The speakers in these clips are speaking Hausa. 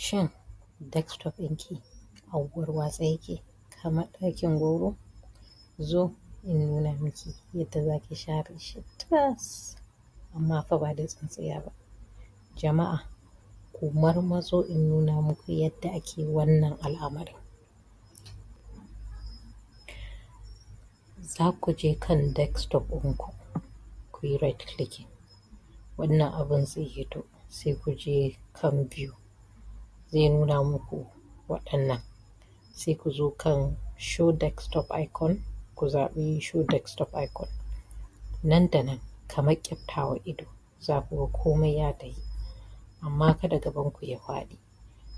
Shin desktop ɗinki a warwatse yake kamar ɗakin goro? Zo in nuna miki yadda za ki share shi tas, amma fa ba da tsintsiya ba. Jama'a ku marmatso in nuna muku yadda ake wannan al'amarin. Za ku je kan desktop ɗinku, ku yi right clicking, wannan abin zai hito, sai ku je kan view, zai nuna muku waɗannan. Sai ku zo kan show desktop icon, ku zaɓi show desktop icon. Nan da nan kamar ƙyaftawa ido za ku ga komai ya tafi, amma kada gabanku ya faɗi.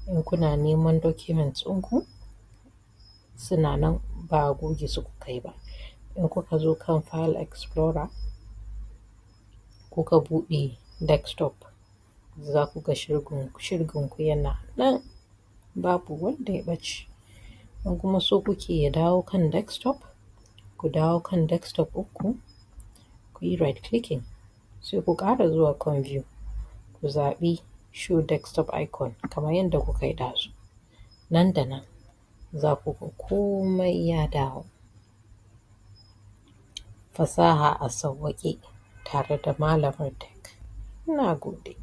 In kuna neman documents ɗinku, suna nan ba goge su kuka yi ba. In kuka zo kan file explorer, kuka buɗe desktop, za ku ga shirginku yana nan babu wanda ya ɓace. In kuma so kuke ya dawo kan desktop, ku dawo kan desktop ɗinku, ku yi right clicking, sai ku ƙara zuwa kan view, ku zaɓi show desktop icon kamar yadda kuka yi ɗazu. Nan da nan za ku ga komai ya dawo. Fasaha a sauwaƙe tare da Malamar Tech. Na gode.